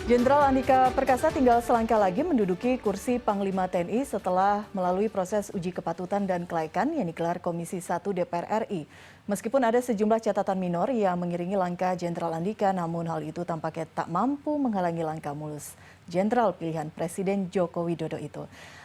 Jenderal Andika Perkasa tinggal selangkah lagi menduduki kursi Panglima TNI setelah melalui proses uji kepatutan dan kelaikan yang digelar Komisi 1 DPR RI. Meskipun ada sejumlah catatan minor yang mengiringi langkah Jenderal Andika, namun hal itu tampaknya tak mampu menghalangi langkah mulus Jenderal pilihan Presiden Joko Widodo itu.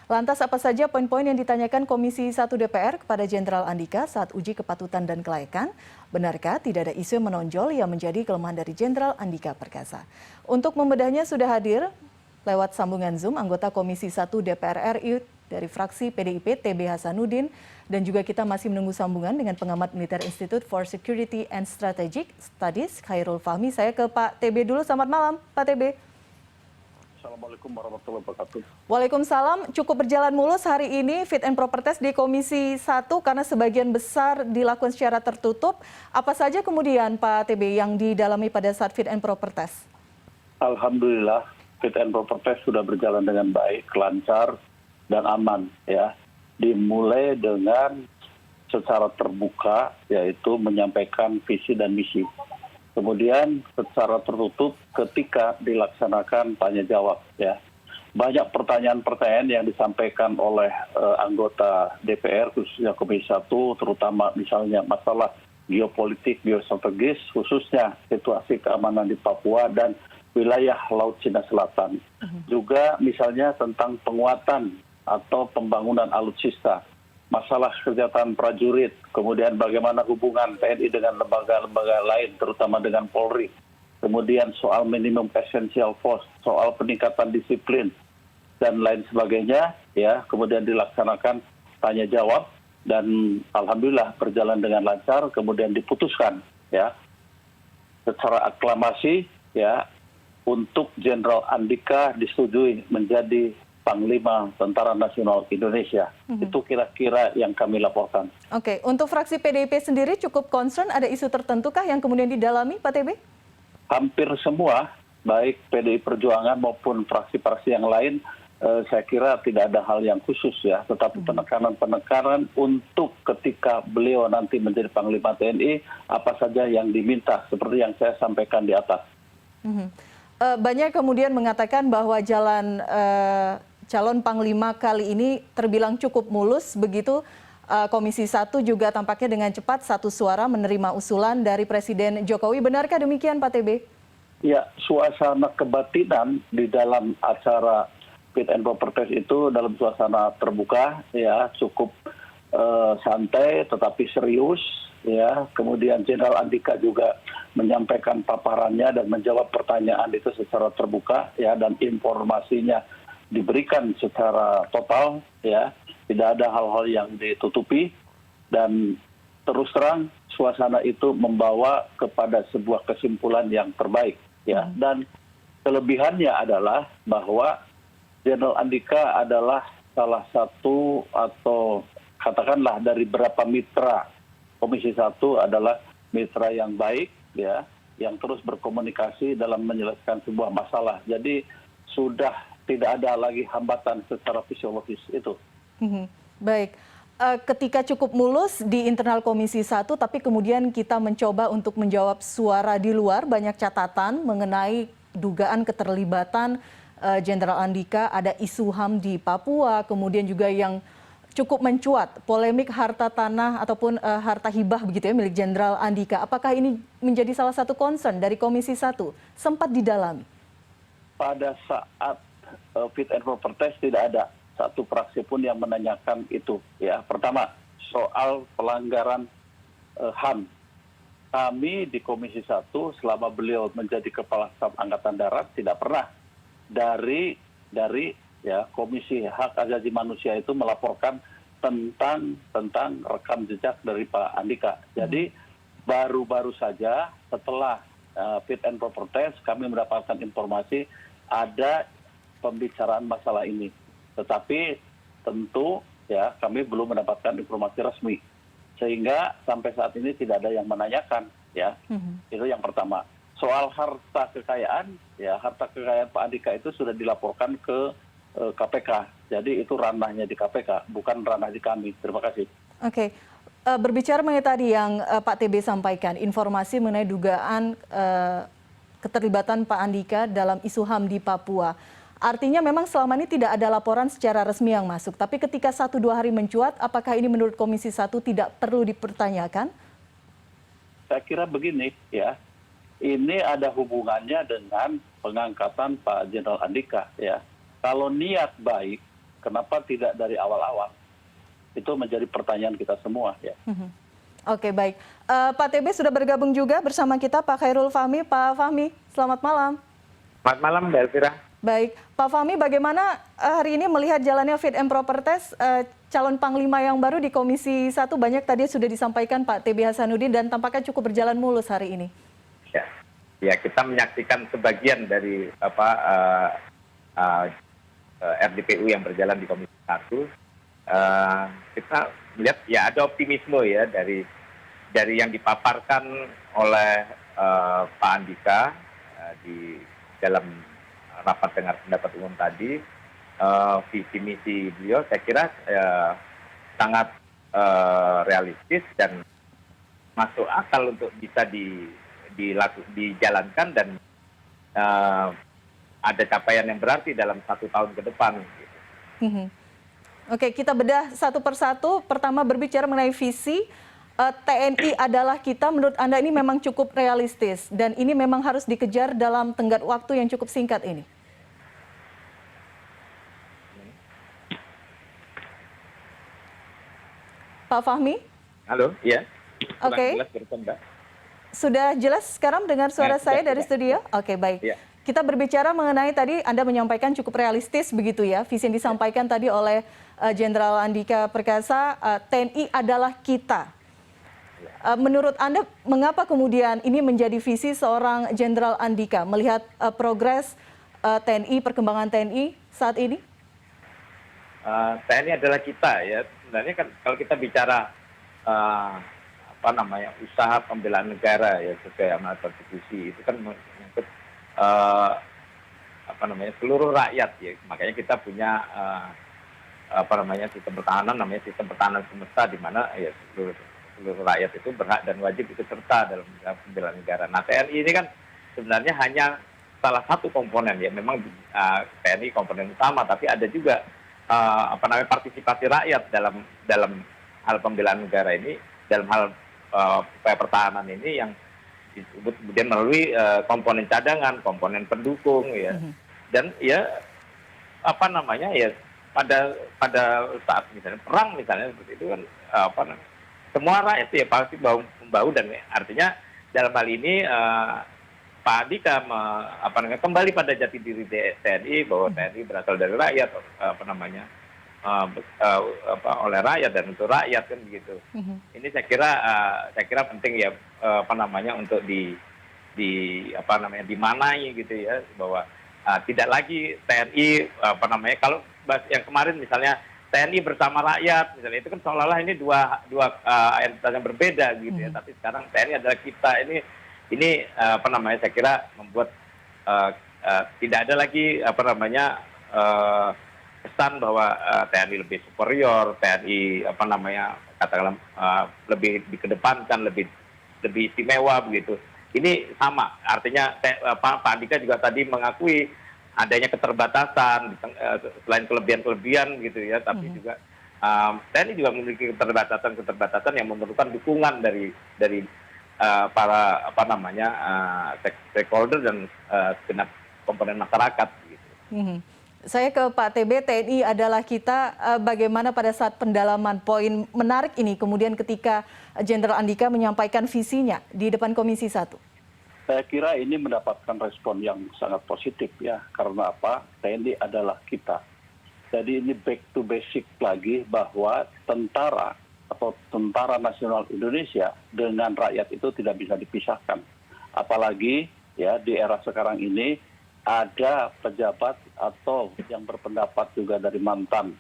Lantas apa saja poin-poin yang ditanyakan Komisi 1 DPR kepada Jenderal Andika saat uji kepatutan dan kelaikan? Benarkah tidak ada isu yang menonjol yang menjadi kelemahan dari Jenderal Andika Perkasa? Untuk membedahnya sudah hadir lewat sambungan Zoom anggota Komisi 1 DPR RI dari fraksi PDIP TB Hasanuddin, dan juga kita masih menunggu sambungan dengan pengamat Militer Institute for Security and Strategic Studies Khairul Fahmi. Saya ke Pak TB dulu. Selamat malam Pak TB. Assalamualaikum warahmatullahi wabarakatuh. Waalaikumsalam. Cukup berjalan mulus hari ini fit and proper test di Komisi 1 karena sebagian besar dilakukan secara tertutup. Apa saja kemudian Pak TB yang didalami pada saat fit and proper test? Alhamdulillah fit and proper test sudah berjalan dengan baik, lancar dan aman ya. Dimulai dengan secara terbuka, yaitu menyampaikan visi dan misi. Kemudian secara tertutup ketika dilaksanakan tanya jawab ya. Banyak pertanyaan-pertanyaan yang disampaikan oleh anggota DPR khususnya Komisi 1, terutama misalnya masalah geopolitik, geostrategis, khususnya situasi keamanan di Papua dan wilayah Laut Cina Selatan. Juga misalnya tentang penguatan atau pembangunan alutsista, masalah kesejahteraan prajurit, kemudian bagaimana hubungan TNI dengan lembaga-lembaga lain, terutama dengan Polri. Kemudian soal minimum essential force, soal peningkatan disiplin, dan lain sebagainya. Ya, kemudian dilaksanakan tanya jawab, dan alhamdulillah berjalan dengan lancar, kemudian diputuskan ya secara aklamasi ya untuk Jenderal Andika disetujui menjadi Panglima Tentara Nasional Indonesia. Itu kira-kira yang kami laporkan. Oke, untuk fraksi PDIP sendiri cukup concern, ada isu tertentukah yang kemudian didalami Pak TB? Hampir semua, baik PDI Perjuangan maupun fraksi-fraksi yang lain, saya kira tidak ada hal yang khusus ya. Tetapi penekanan-penekanan untuk ketika beliau nanti menjadi Panglima TNI, apa saja yang diminta, seperti yang saya sampaikan di atas. Banyak kemudian mengatakan bahwa jalan calon Panglima kali ini terbilang cukup mulus, begitu Komisi 1 juga tampaknya dengan cepat satu suara menerima usulan dari Presiden Jokowi. Benarkah demikian Pak TB? Ya, suasana kebatinan di dalam acara fit and proper test itu dalam suasana terbuka, ya cukup santai tetapi serius. Ya, kemudian Jenderal Andika juga menyampaikan paparannya dan menjawab pertanyaan itu secara terbuka, ya, dan informasinya diberikan secara total, ya, tidak ada hal-hal yang ditutupi, dan terus terang suasana itu membawa kepada sebuah kesimpulan yang terbaik, ya. Dan kelebihannya adalah bahwa Jenderal Andika adalah salah satu atau katakanlah dari beberapa mitra Komisi 1 adalah mitra yang baik, ya, yang terus berkomunikasi dalam menyelesaikan sebuah masalah. Jadi sudah tidak ada lagi hambatan secara fisiologis itu. Baik, ketika cukup mulus di internal Komisi 1, tapi kemudian kita mencoba untuk menjawab suara di luar, banyak catatan mengenai dugaan keterlibatan Jenderal Andika, ada isu HAM di Papua, kemudian juga yang cukup mencuat, polemik harta tanah ataupun harta hibah begitu ya milik Jenderal Andika. Apakah ini menjadi salah satu concern dari Komisi 1? Sempat didalami? Pada saat fit and proper test tidak ada satu fraksi pun yang menanyakan itu. Ya, pertama soal pelanggaran HAM. Kami di Komisi 1 selama beliau menjadi Kepala Staf Angkatan Darat tidak pernah dari ya Komisi Hak Asasi Manusia itu melaporkan tentang rekam jejak dari Pak Andika. Jadi baru-baru saja setelah fit and proper test kami mendapatkan informasi ada pembicaraan masalah ini. Tetapi tentu ya kami belum mendapatkan informasi resmi. Sehingga sampai saat ini tidak ada yang menanyakan ya. Itu yang pertama. Soal harta kekayaan, ya harta kekayaan Pak Andika itu sudah dilaporkan ke KPK. Jadi itu ranahnya di KPK, bukan ranah di kami. Terima kasih. Oke, berbicara mengenai tadi yang Pak TB sampaikan, informasi mengenai dugaan keterlibatan Pak Andika dalam isu HAM di Papua. Artinya memang selama ini tidak ada laporan secara resmi yang masuk. Tapi ketika 1-2 hari mencuat, apakah ini menurut Komisi 1 tidak perlu dipertanyakan? Saya kira begini ya, ini ada hubungannya dengan pengangkatan Pak Jenderal Andika ya. Kalau niat baik, kenapa tidak dari awal-awal? Itu menjadi pertanyaan kita semua ya. Oke, baik. Pak TB sudah bergabung juga bersama kita, Pak Khairul Fahmi. Pak Fahmi, selamat malam. Selamat malam, Mbak Elvira. Baik, Pak Fahmi, bagaimana hari ini melihat jalannya fit and proper test calon Panglima yang baru di Komisi 1? Banyak tadi sudah disampaikan Pak TB Hasanuddin dan tampaknya cukup berjalan mulus hari ini. Ya, kita menyaksikan sebagian dari RDPU yang berjalan di Komisi 1. Kita melihat ya ada optimisme ya dari yang dipaparkan oleh Pak Andika di dalam rapat dengar pendapat umum tadi, visi misi beliau saya kira sangat realistis dan masuk akal untuk bisa dijalankan dan ada capaian yang berarti dalam 1 tahun ke depan. Oke, kita bedah satu persatu. Pertama berbicara mengenai visi. TNI adalah kita, menurut Anda ini memang cukup realistis dan ini memang harus dikejar dalam tenggat waktu yang cukup singkat ini. Pak Fahmi? Halo, iya. Oke. Sudah jelas sekarang dengar suara saya dari studio? Oke, baik. Ya. Kita berbicara mengenai tadi Anda menyampaikan cukup realistis begitu ya, visi yang disampaikan tadi oleh Jenderal Andika Perkasa, TNI adalah kita. Menurut Anda, mengapa kemudian ini menjadi visi seorang Jenderal Andika melihat progres TNI, perkembangan TNI saat ini? TNI adalah kita ya. Sebenarnya kan kalau kita bicara usaha pembelaan negara ya sesuai amanat konstitusi itu kan menyangkut seluruh rakyat ya. Makanya kita punya sistem pertahanan namanya sistem pertahanan semesta di mana ya seluruh rakyat itu berhak dan wajib ikut serta dalam pembelaan negara. Nah, TNI ini kan sebenarnya hanya salah satu komponen ya. Memang TNI komponen utama, tapi ada juga partisipasi rakyat dalam hal pembelaan negara ini, dalam hal upaya pertahanan ini yang disebut kemudian melalui komponen cadangan, komponen pendukung ya. Dan ya pada saat misalnya perang misalnya seperti itu kan semua rakyat ya pasti bahu dan artinya dalam hal ini Pak Andika kembali pada jati diri TNI bahwa TNI berasal dari rakyat oleh rakyat dan untuk rakyat kan begitu. Ini saya kira penting ya untuk dimanai gitu ya bahwa tidak lagi TNI kalau yang kemarin misalnya TNI bersama rakyat misalnya itu kan seolah-olah ini dua entitas yang berbeda gitu ya, tapi sekarang TNI adalah kita. Ini saya kira membuat tidak ada lagi kesan bahwa TNI lebih superior, TNI katakanlah lebih dikedepankan, lebih istimewa begitu. Ini sama, artinya Pak Andika juga tadi mengakui adanya keterbatasan selain kelebihan-kelebihan gitu ya, tapi juga TNI juga memiliki keterbatasan yang memerlukan dukungan dari para stakeholder dan segenap komponen masyarakat gitu. Saya ke Pak TB, TNI adalah kita. Bagaimana pada saat pendalaman poin menarik ini kemudian ketika Jenderal Andika menyampaikan visinya di depan Komisi 1? Saya kira ini mendapatkan respon yang sangat positif ya. Karena apa? TNI adalah kita. Jadi ini back to basic lagi bahwa tentara atau Tentara Nasional Indonesia dengan rakyat itu tidak bisa dipisahkan. Apalagi ya di era sekarang ini ada pejabat atau yang berpendapat juga dari mantan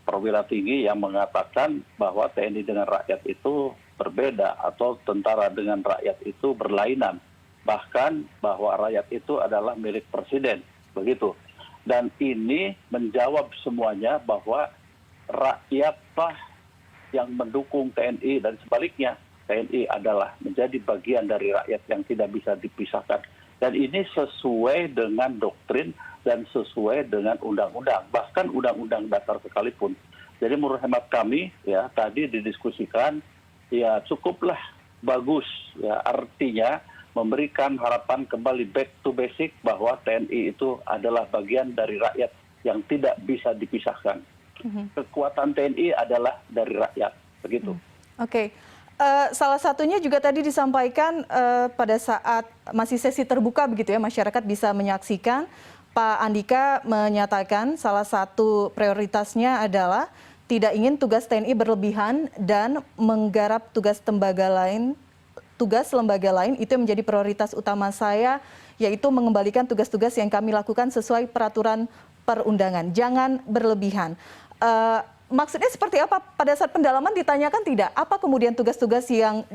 perwira tinggi yang mengatakan bahwa TNI dengan rakyat itu berbeda atau tentara dengan rakyat itu berlainan. Bahkan bahwa rakyat itu adalah milik presiden. Begitu. Dan ini menjawab semuanya bahwa rakyatlah yang mendukung TNI dan sebaliknya. TNI adalah menjadi bagian dari rakyat yang tidak bisa dipisahkan. Dan ini sesuai dengan doktrin dan sesuai dengan undang-undang, bahkan undang-undang dasar sekalipun. Jadi menurut hemat kami, ya tadi didiskusikan, ya cukuplah bagus, ya artinya memberikan harapan kembali back to basic bahwa TNI itu adalah bagian dari rakyat yang tidak bisa dipisahkan. Kekuatan TNI adalah dari rakyat, begitu. Oke. Salah satunya juga tadi disampaikan pada saat masih sesi terbuka begitu ya, masyarakat bisa menyaksikan. Pak Andika menyatakan salah satu prioritasnya adalah tidak ingin tugas TNI berlebihan dan menggarap tugas lembaga lain itu yang menjadi prioritas utama saya, yaitu mengembalikan tugas-tugas yang kami lakukan sesuai peraturan perundangan. Jangan berlebihan. Maksudnya seperti apa? Pada saat pendalaman ditanyakan tidak? Apa kemudian tugas-tugas yang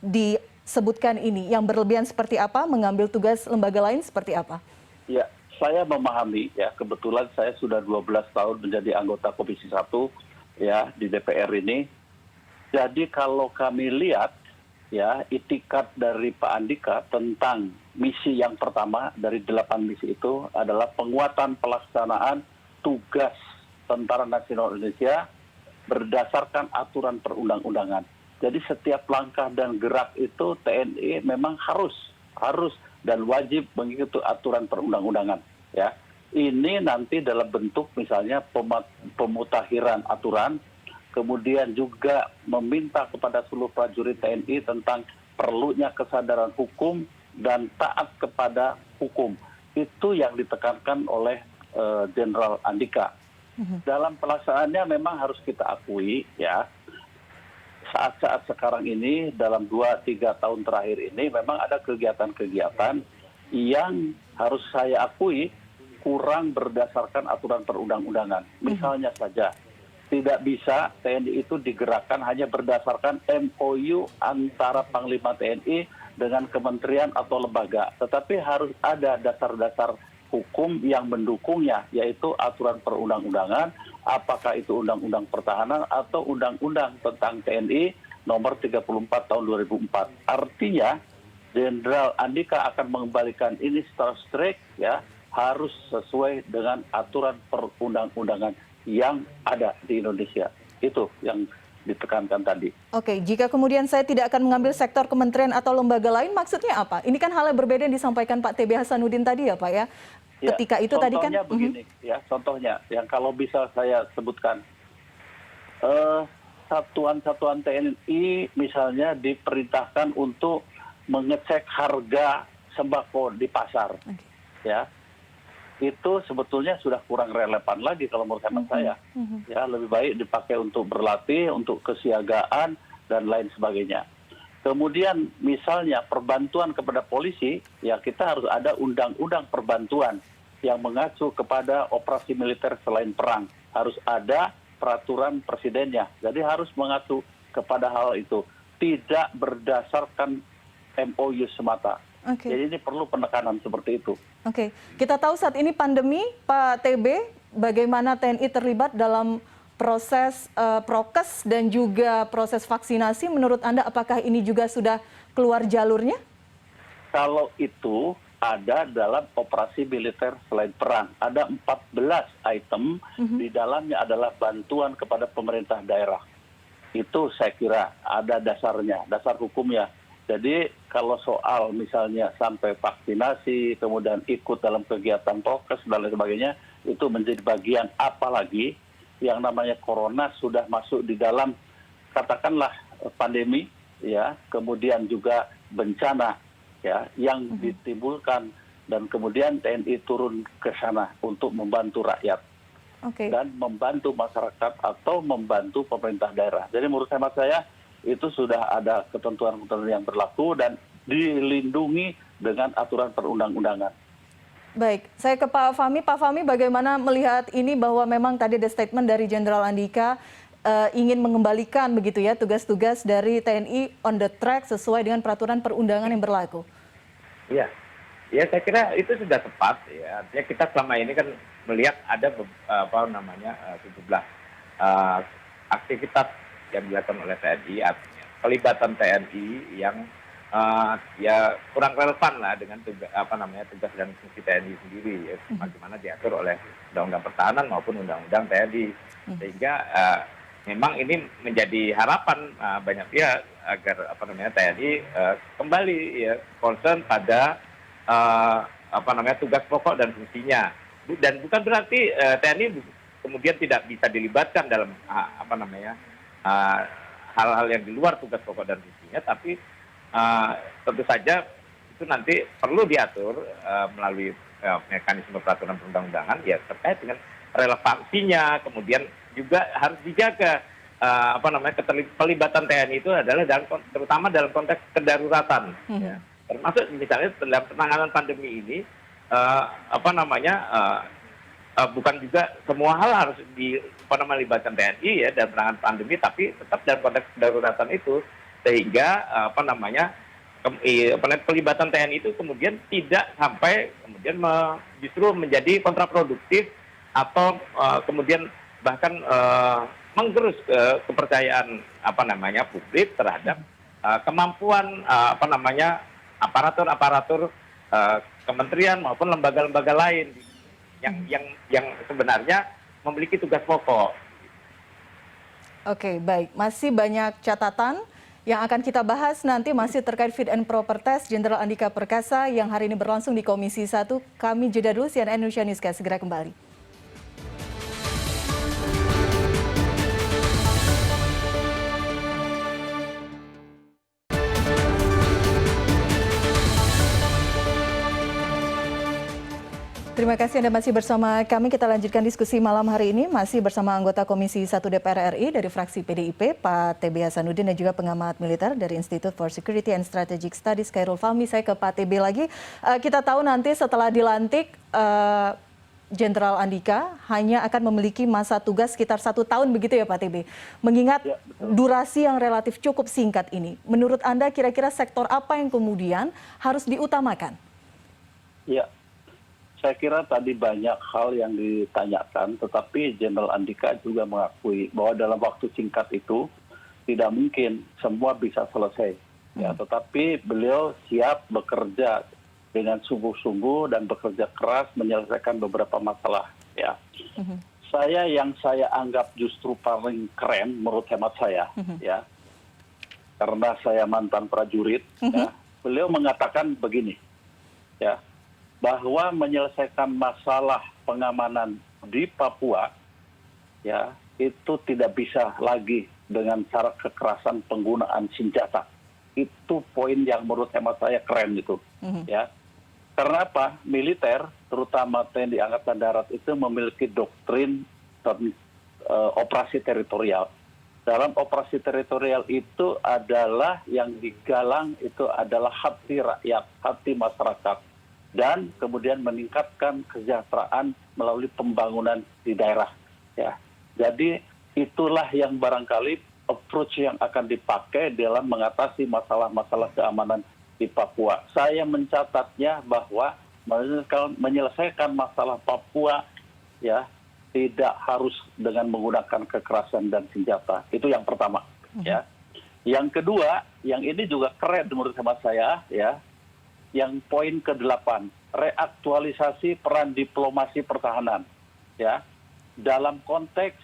disebutkan ini? Yang berlebihan seperti apa? Mengambil tugas lembaga lain seperti apa? Ya, saya memahami, ya kebetulan saya sudah 12 tahun menjadi anggota Komisi 1 ya di DPR ini. Jadi kalau kami lihat ya itikat dari Pak Andika tentang misi yang pertama dari 8 misi itu adalah penguatan pelaksanaan tugas Tentara Nasional Indonesia berdasarkan aturan perundang-undangan. Jadi setiap langkah dan gerak itu TNI memang harus dan wajib mengikuti aturan perundang-undangan. Ya, ini nanti dalam bentuk misalnya pemutakhiran aturan, kemudian juga meminta kepada seluruh prajurit TNI tentang perlunya kesadaran hukum dan taat kepada hukum. Itu yang ditekankan oleh Jenderal Andika. Dalam pelaksanaannya memang harus kita akui ya, saat-saat sekarang ini dalam 2-3 tahun terakhir ini memang ada kegiatan-kegiatan yang harus saya akui kurang berdasarkan aturan perundang-undangan. Misalnya saja, tidak bisa TNI itu digerakkan hanya berdasarkan MOU antara Panglima TNI dengan kementerian atau lembaga. Tetapi harus ada dasar-dasar hukum yang mendukungnya, yaitu aturan perundang-undangan, apakah itu Undang-Undang Pertahanan atau Undang-Undang tentang TNI nomor 34 tahun 2004. Artinya, Jenderal Andika akan mengembalikan ini secara strict, ya, harus sesuai dengan aturan perundang-undangan yang ada di Indonesia. Itu yang ditekankan tadi. Oke, jika kemudian saya tidak akan mengambil sektor kementerian atau lembaga lain, maksudnya apa? Ini kan hal yang berbeda yang disampaikan Pak TB Hasanuddin tadi ya Pak ya. Ketika itu tadi kan. Contohnya begini, ya, contohnya yang kalau bisa saya sebutkan, satuan-satuan TNI misalnya diperintahkan untuk mengecek harga sembako di pasar, ya. Itu sebetulnya sudah kurang relevan lagi kalau menurut hemat saya. Ya, lebih baik dipakai untuk berlatih, untuk kesiagaan dan lain sebagainya. Kemudian misalnya perbantuan kepada polisi, ya kita harus ada undang-undang perbantuan yang mengacu kepada operasi militer selain perang. Harus ada peraturan presidennya. Jadi harus mengacu kepada hal itu. Tidak berdasarkan MOU semata. Jadi ini perlu penekanan seperti itu. Oke, kita tahu saat ini pandemi, Pak TB, bagaimana TNI terlibat dalam proses prokes dan juga proses vaksinasi. Menurut Anda, apakah ini juga sudah keluar jalurnya? Kalau itu ada dalam operasi militer selain perang. Ada 14 item, di dalamnya adalah bantuan kepada pemerintah daerah. Itu saya kira ada dasarnya, dasar hukumnya. Jadi kalau soal misalnya sampai vaksinasi, kemudian ikut dalam kegiatan prokes dan lain sebagainya, itu menjadi bagian, apalagi yang namanya corona sudah masuk di dalam katakanlah pandemi, ya, kemudian juga bencana, ya, yang ditimbulkan, dan kemudian TNI turun ke sana untuk membantu rakyat dan membantu masyarakat atau membantu pemerintah daerah. Jadi menurut hemat saya itu sudah ada ketentuan-ketentuan yang berlaku dan dilindungi dengan aturan perundang-undangan. Baik, saya ke Pak Fahmi. Pak Fahmi, bagaimana melihat ini bahwa memang tadi ada statement dari Jenderal Andika ingin mengembalikan begitu ya tugas-tugas dari TNI on the track sesuai dengan peraturan perundangan yang berlaku? Iya, ya saya kira itu sudah tepat ya. Artinya kita selama ini kan melihat ada sejumlah aktivitas yang dilakukan oleh TNI, artinya pelibatan TNI yang ya kurang relevan lah dengan tugas dan fungsi TNI sendiri, ya, bagaimana diatur oleh Undang-Undang Pertahanan maupun Undang-Undang TNI, sehingga memang ini menjadi harapan banyak pihak agar TNI kembali ya concern pada tugas pokok dan fungsinya, dan bukan berarti TNI kemudian tidak bisa dilibatkan dalam hal-hal yang di luar tugas pokok dan fungsinya, tapi tentu saja itu nanti perlu diatur melalui mekanisme peraturan perundang-undangan ya terkait dengan relevansinya. Kemudian juga harus dijaga pelibatan TNI itu adalah terutama dalam konteks kedaruratan, ya. Termasuk misalnya dalam penanganan pandemi ini bukan juga semua hal harus melibatkan TNI ya dalam penanganan pandemi, tapi tetap dalam konteks kedaruratan itu, sehingga pelibatan TNI itu kemudian tidak sampai kemudian justru menjadi kontraproduktif atau kemudian bahkan menggerus kepercayaan publik terhadap kemampuan aparatur kementerian maupun lembaga-lembaga lain yang sebenarnya memiliki tugas pokok. Oke, baik. Masih banyak catatan yang akan kita bahas nanti masih terkait fit and proper test Jenderal Andika Perkasa yang hari ini berlangsung di Komisi 1. Kami jeda dulu, CNN Indonesia Newscast segera kembali. Terima kasih Anda masih bersama kami. Kita lanjutkan diskusi malam hari ini masih bersama anggota Komisi 1 DPR RI dari fraksi PDIP, Pak TB Hasanuddin, dan juga pengamat militer dari Institute for Security and Strategic Studies, Khairul Fahmi. Saya ke Pak TB lagi. Kita tahu nanti setelah dilantik, Jenderal Andika hanya akan memiliki masa tugas sekitar 1 tahun begitu ya Pak TB. Mengingat durasi yang relatif cukup singkat ini, menurut Anda kira-kira sektor apa yang kemudian harus diutamakan? Ya. Saya kira tadi banyak hal yang ditanyakan, tetapi Jenderal Andika juga mengakui bahwa dalam waktu singkat itu tidak mungkin semua bisa selesai. Ya, tetapi beliau siap bekerja dengan sungguh-sungguh dan bekerja keras menyelesaikan beberapa masalah. Ya, yang saya anggap justru paling keren menurut hemat saya, ya, karena saya mantan prajurit, ya, beliau mengatakan begini, ya, bahwa menyelesaikan masalah pengamanan di Papua ya itu tidak bisa lagi dengan cara kekerasan penggunaan senjata. Itu poin yang menurut hemat saya keren itu. Ya. Karena apa? Militer, terutama TNI Angkatan Darat itu memiliki doktrin operasi teritorial. Dalam operasi teritorial itu adalah yang digalang itu adalah hati rakyat, hati masyarakat, dan kemudian meningkatkan kesejahteraan melalui pembangunan di daerah. Ya. Jadi itulah yang barangkali approach yang akan dipakai dalam mengatasi masalah-masalah keamanan di Papua. Saya mencatatnya bahwa menyelesaikan masalah Papua ya tidak harus dengan menggunakan kekerasan dan senjata. Itu yang pertama. Ya. Yang kedua, yang ini juga keren menurut hemat saya, ya. Yang poin ke-8, reaktualisasi peran diplomasi pertahanan, ya, dalam konteks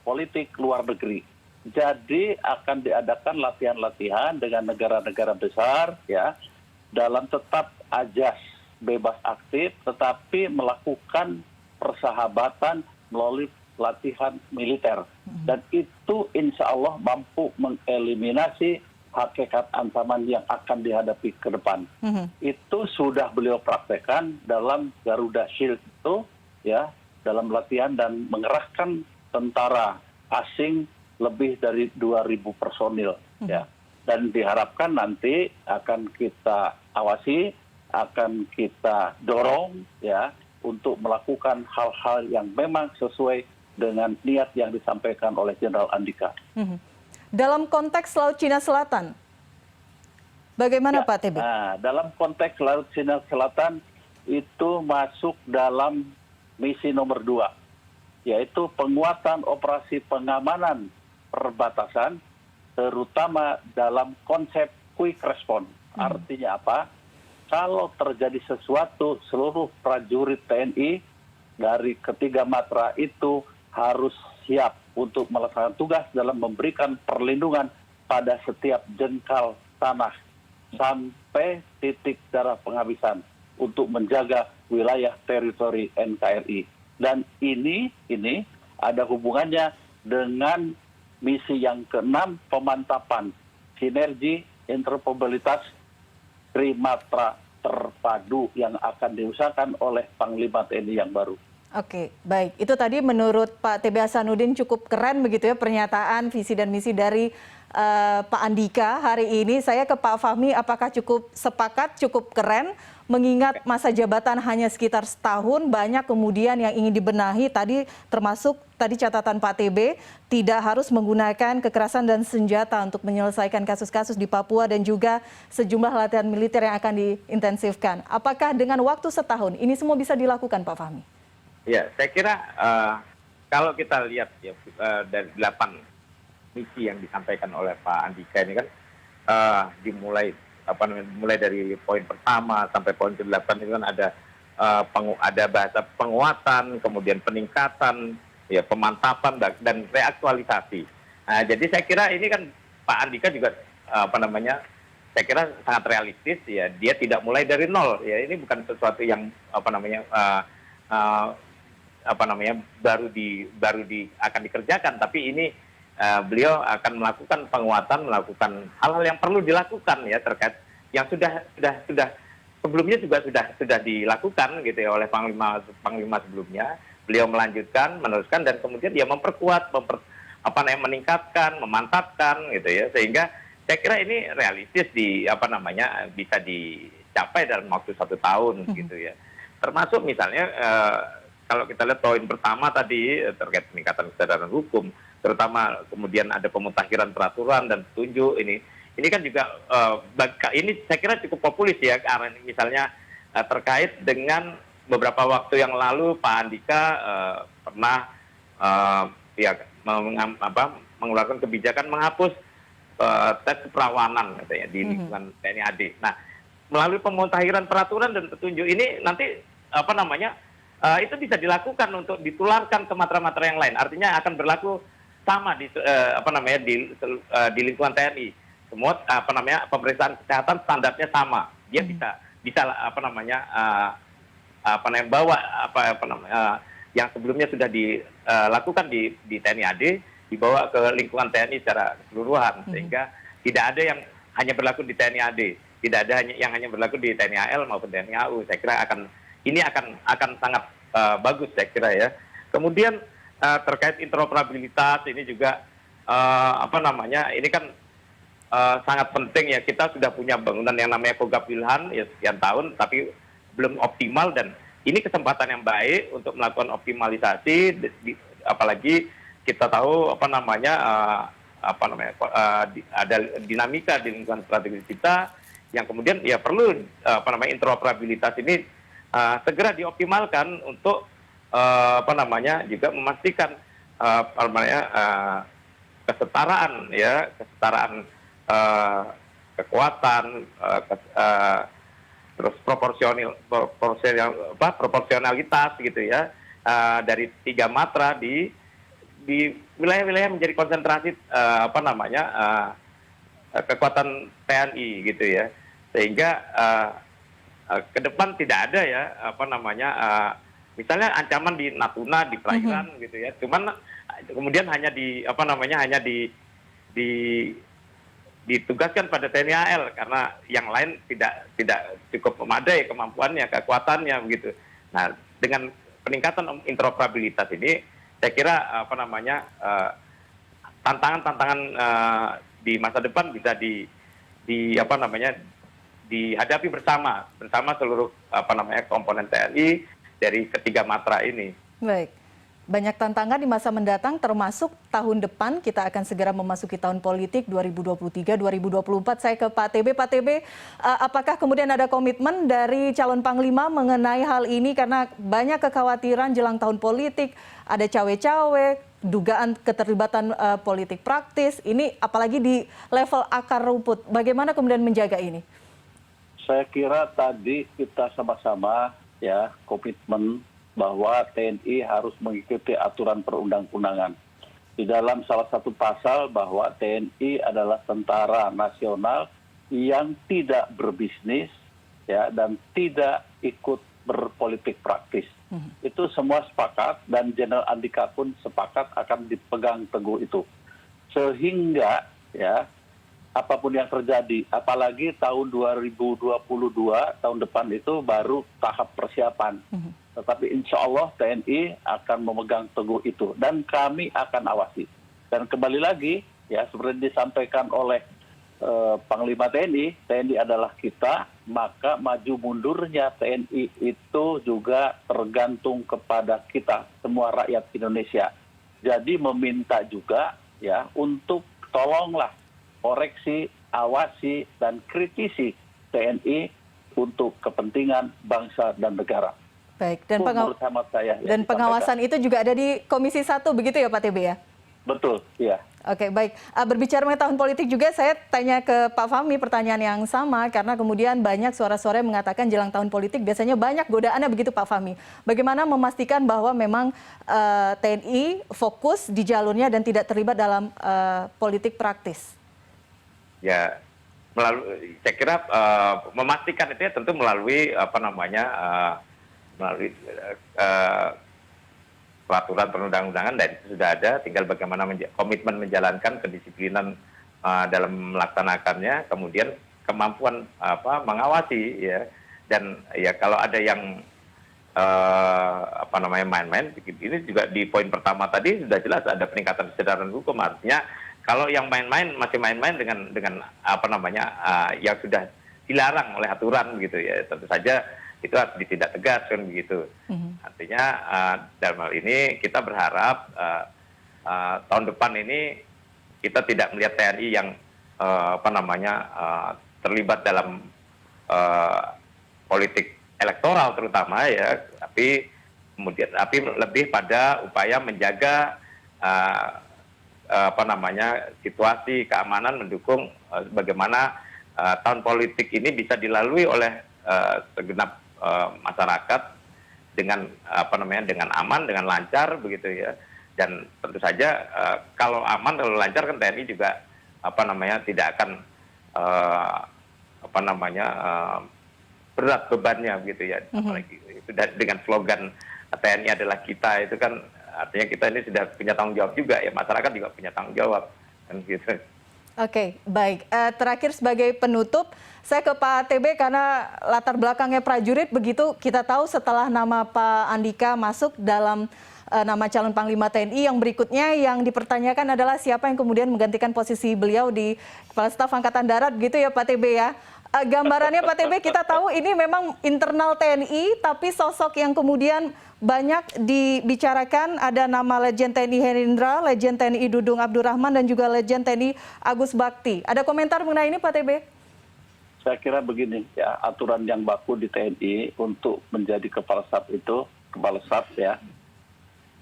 politik luar negeri. Jadi akan diadakan latihan-latihan dengan negara-negara besar, ya, dalam tetap ajas bebas aktif, tetapi melakukan persahabatan melalui latihan militer. Dan itu insya Allah mampu mengeliminasi hakikat ancaman yang akan dihadapi ke depan. Itu sudah beliau praktekkan dalam Garuda Shield itu, ya, dalam latihan dan mengerahkan tentara asing lebih dari 2.000 personil, ya. Dan diharapkan nanti akan kita awasi, akan kita dorong, ya, untuk melakukan hal-hal yang memang sesuai dengan niat yang disampaikan oleh Jenderal Andika. Dalam konteks Laut Cina Selatan, bagaimana ya, Pak TB? Nah, dalam konteks Laut Cina Selatan itu masuk dalam misi nomor 2, yaitu penguatan operasi pengamanan perbatasan terutama dalam konsep quick response. Artinya apa? Kalau terjadi sesuatu, seluruh prajurit TNI dari ketiga matra itu harus siap untuk melaksanakan tugas dalam memberikan perlindungan pada setiap jengkal tanah sampai titik darah penghabisan untuk menjaga wilayah teritori NKRI. Dan ini ada hubungannya dengan misi yang keenam, pemantapan sinergi interoperabilitas trimatra terpadu yang akan diusahakan oleh Panglima TNI yang baru. Oke, baik. Itu tadi menurut Pak TB Hasanuddin cukup keren begitu ya pernyataan visi dan misi dari Pak Andika hari ini. Saya ke Pak Fahmi, apakah cukup sepakat, cukup keren? Mengingat masa jabatan hanya sekitar setahun, banyak kemudian yang ingin dibenahi tadi, termasuk tadi catatan Pak TB, tidak harus menggunakan kekerasan dan senjata untuk menyelesaikan kasus-kasus di Papua dan juga sejumlah latihan militer yang akan diintensifkan. Apakah dengan waktu setahun ini semua bisa dilakukan, Pak Fahmi? Ya, saya kira kalau kita lihat ya dari 8 misi yang disampaikan oleh Pak Andika ini kan mulai dari poin pertama sampai poin ke-8 itu kan ada bahasa penguatan, kemudian peningkatan, ya pemantapan dan reaktualisasi. Nah, jadi saya kira ini kan Pak Andika juga saya kira sangat realistis ya. Dia tidak mulai dari nol ya. Ini bukan sesuatu yang baru akan dikerjakan, tapi ini beliau akan melakukan penguatan, melakukan hal-hal yang perlu dilakukan ya terkait yang sudah sebelumnya juga sudah dilakukan gitu ya oleh panglima sebelumnya. Beliau melanjutkan, meneruskan dan kemudian dia memperkuat, meningkatkan, memantapkan gitu ya, sehingga saya kira ini realistis bisa dicapai dalam waktu 1 tahun gitu ya. Termasuk misalnya kalau kita lihat poin pertama tadi terkait peningkatan kesadaran hukum, terutama kemudian ada pemutakhiran peraturan dan petunjuk ini kan juga ini saya kira cukup populis ya, karena misalnya terkait dengan beberapa waktu yang lalu Pak Andika pernah mengeluarkan kebijakan menghapus tes keperawanan katanya di lingkungan TNI AD. Nah, melalui pemutakhiran peraturan dan petunjuk ini nanti itu bisa dilakukan untuk ditularkan ke matra-matra yang lain. Artinya akan berlaku sama di lingkungan TNI. Semua pemeriksaan kesehatan standarnya sama. Dia bisa bawa yang sebelumnya sudah dilakukan di TNI AD dibawa ke lingkungan TNI secara keseluruhan, sehingga tidak ada yang hanya berlaku di TNI AD, tidak ada yang hanya berlaku di TNI AL maupun TNI AU. Saya kira ini akan sangat bagus saya kira ya. Kemudian terkait interoperabilitas ini juga ini kan sangat penting ya. Kita sudah punya bangunan yang namanya Kogab Wilhan ya sekian tahun tapi belum optimal, dan ini kesempatan yang baik untuk melakukan optimalisasi, apalagi kita tahu ada dinamika di lingkungan strategis kita yang kemudian ya perlu interoperabilitas ini segera dioptimalkan untuk juga memastikan kesetaraan kekuatan, terus proporsionalitas gitu ya, dari 3 matra di wilayah-wilayah menjadi konsentrasi kekuatan TNI gitu ya, sehingga ke depan tidak ada ya misalnya ancaman di Natuna, di perairan gitu ya, cuman kemudian hanya ditugaskan pada TNI AL karena yang lain tidak cukup memadai kemampuannya, kekuatannya begitu. Nah, dengan peningkatan interoperabilitas ini saya kira tantangan-tantangan di masa depan bisa dihadapi bersama seluruh komponen TNI dari ketiga matra ini. Baik. Banyak tantangan di masa mendatang, termasuk tahun depan kita akan segera memasuki tahun politik 2023-2024. Saya ke Pak TB. Pak TB, apakah kemudian ada komitmen dari calon Panglima mengenai hal ini? Karena banyak kekhawatiran jelang tahun politik, ada cawe-cawe, dugaan keterlibatan politik praktis. Ini apalagi di level akar rumput. Bagaimana kemudian menjaga ini? Saya kira tadi kita sama-sama ya komitmen bahwa TNI harus mengikuti aturan perundang-undangan. Di dalam salah satu pasal bahwa TNI adalah tentara nasional yang tidak berbisnis ya dan tidak ikut berpolitik praktis. Itu semua sepakat dan Jenderal Andika pun sepakat akan dipegang teguh itu. Sehingga ya apapun yang terjadi, apalagi tahun 2022 tahun depan itu baru tahap persiapan. Tetapi insya Allah TNI akan memegang teguh itu dan kami akan awasi. Dan kembali lagi ya seperti disampaikan oleh Panglima TNI adalah kita, maka maju mundurnya TNI itu juga tergantung kepada kita semua rakyat Indonesia. Jadi meminta juga ya untuk tolonglah koreksi, awasi dan kritisi TNI untuk kepentingan bangsa dan negara. Baik, dan, pengawasan itu itu juga ada di Komisi 1 begitu ya Pak TB ya? Betul, iya. Oke, baik. Berbicara mengenai tahun politik juga, saya tanya ke Pak Fahmi pertanyaan yang sama, karena kemudian banyak suara-suara yang mengatakan jelang tahun politik biasanya banyak godaannya begitu Pak Fahmi. Bagaimana memastikan bahwa memang TNI fokus di jalurnya dan tidak terlibat dalam politik praktis? Ya, saya kira memastikan itu ya tentu melalui melalui peraturan perundang-undangan dan itu sudah ada, tinggal bagaimana komitmen menjalankan kedisiplinan dalam melaksanakannya, kemudian kemampuan mengawasi ya, dan ya kalau ada yang main-main, ini juga di poin pertama tadi sudah jelas ada peningkatan kesadaran hukum, artinya kalau yang main-main masih main-main dengan yang sudah dilarang oleh aturan begitu ya, tentu saja itu harus ditindak tegas kan begitu. Artinya dalam hal ini kita berharap tahun depan ini kita tidak melihat TNI yang terlibat dalam politik elektoral terutama ya, tapi lebih pada upaya menjaga situasi keamanan, mendukung bagaimana tahun politik ini bisa dilalui oleh segenap masyarakat dengan dengan aman, dengan lancar begitu ya. Dan tentu saja kalau aman, kalau lancar kan TNI juga tidak akan berat bebannya begitu ya. Apalagi itu dengan slogan TNI adalah kita, itu kan artinya kita ini sudah punya tanggung jawab juga ya, masyarakat juga punya tanggung jawab kan gitu. Oke, baik. Terakhir sebagai penutup, saya ke Pak TB karena latar belakangnya prajurit begitu, kita tahu setelah nama Pak Andika masuk dalam nama calon Panglima TNI, yang berikutnya yang dipertanyakan adalah siapa yang kemudian menggantikan posisi beliau di Kepala Staf Angkatan Darat gitu ya Pak TB ya. Gambarannya Pak TB, kita tahu ini memang internal TNI, tapi sosok yang kemudian banyak dibicarakan ada nama Legend TNI Herindra, Legend TNI Dudung Abdurrahman, dan juga Legend TNI Agus Bakti. Ada komentar mengenai ini Pak TB? Saya kira begini ya, aturan yang baku di TNI untuk menjadi Kepala Staf itu, Kepala Staf ya,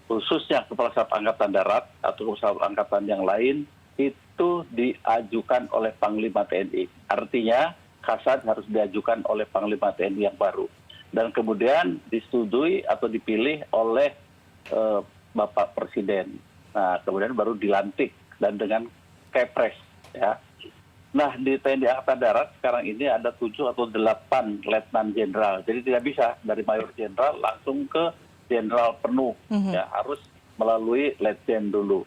khususnya Kepala Staf Angkatan Darat atau Kepala Staf Angkatan yang lain, itu diajukan oleh Panglima TNI. Artinya Kasat harus diajukan oleh Panglima TNI yang baru. Dan kemudian disetujui atau dipilih oleh Bapak Presiden. Nah, kemudian baru dilantik dan dengan kepres. Ya. Nah, di TNI Angkatan Darat sekarang ini ada 7 atau 8 Letnan Jenderal. Jadi tidak bisa dari Mayor Jenderal langsung ke Jenderal penuh. Ya, harus melalui Letjen dulu.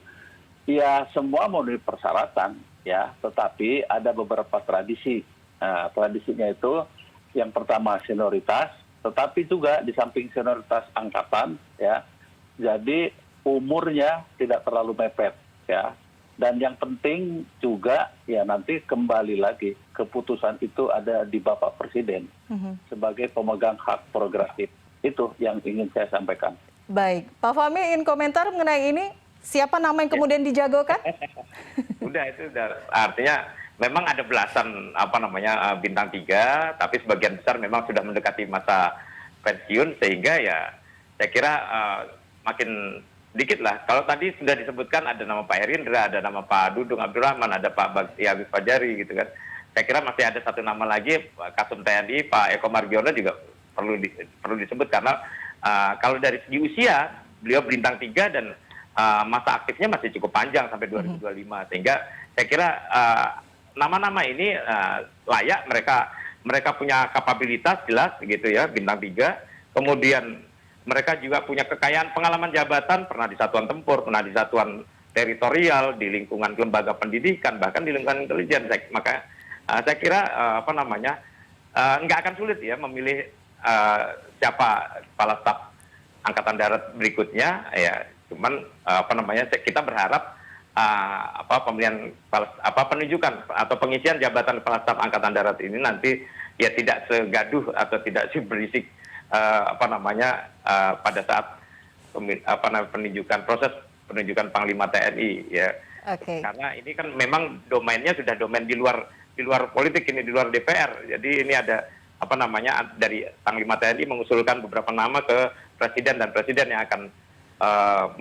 Ya, semua memenuhi persyaratan. Ya, tetapi ada beberapa tradisi. Nah, tradisinya itu yang pertama senioritas, tetapi juga di samping senioritas angkatan, ya, jadi umurnya tidak terlalu mepet, ya. Dan yang penting juga, ya nanti kembali lagi keputusan itu ada di Bapak Presiden sebagai pemegang hak prerogatif. Itu yang ingin saya sampaikan. Baik, Pak Fahmi ingin komentar mengenai ini, siapa nama yang kemudian dijagokan? Itu udah artinya memang ada belasan bintang 3, tapi sebagian besar memang sudah mendekati masa pensiun, sehingga ya saya kira makin dikit lah. Kalau tadi sudah disebutkan ada nama Pak Herindra, ada nama Pak Dudung Abdurrahman, ada Pak Bakti Habib Fajari gitu kan. Saya kira masih ada satu nama lagi, Kasum TNI, Pak Eko Margiono juga perlu disebut, karena kalau dari segi usia beliau bintang 3 dan masa aktifnya masih cukup panjang sampai 2025, sehingga saya kira nama-nama ini layak, mereka punya kapabilitas jelas gitu ya, bintang 3. Kemudian mereka juga punya kekayaan pengalaman jabatan, pernah di satuan tempur, pernah di satuan teritorial, di lingkungan lembaga pendidikan, bahkan di lingkungan intelijen. Maka saya kira nggak akan sulit ya memilih siapa kepala staf Angkatan Darat berikutnya. Ya, cuman kita berharap pemilihan penunjukan atau pengisian jabatan kepala staf Angkatan Darat ini nanti ya tidak segaduh atau tidak seberisik pada saat proses penunjukan Panglima TNI ya. Oke. Karena ini kan memang domainnya sudah domain di luar politik, ini di luar DPR. Jadi ini ada dari Panglima TNI mengusulkan beberapa nama ke presiden, dan presiden yang akan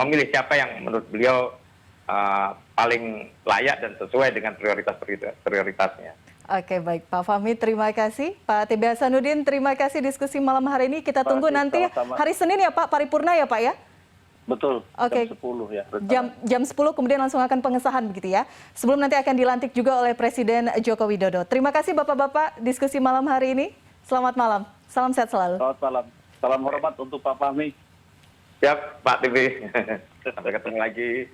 memilih siapa yang menurut beliau paling layak dan sesuai dengan prioritasnya. Oke, baik Pak Fahmi, terima kasih. Pak T.B. Hasanuddin, terima kasih diskusi malam hari ini. Kita tunggu nanti hari Senin ya Pak, paripurna ya Pak ya? Betul, Oke. jam 10 ya. Jam 10 kemudian langsung akan pengesahan begitu ya. Sebelum nanti akan dilantik juga oleh Presiden Joko Widodo. Terima kasih Bapak-Bapak diskusi malam hari ini. Selamat malam, salam sehat selalu. Selamat malam, salam hormat untuk Pak Fahmi. Siap Pak TV, sampai ketemu lagi.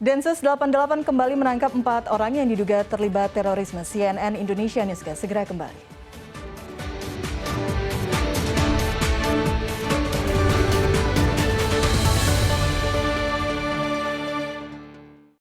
Densus 88 kembali menangkap 4 orang yang diduga terlibat terorisme. CNN Indonesia Newscast segera kembali.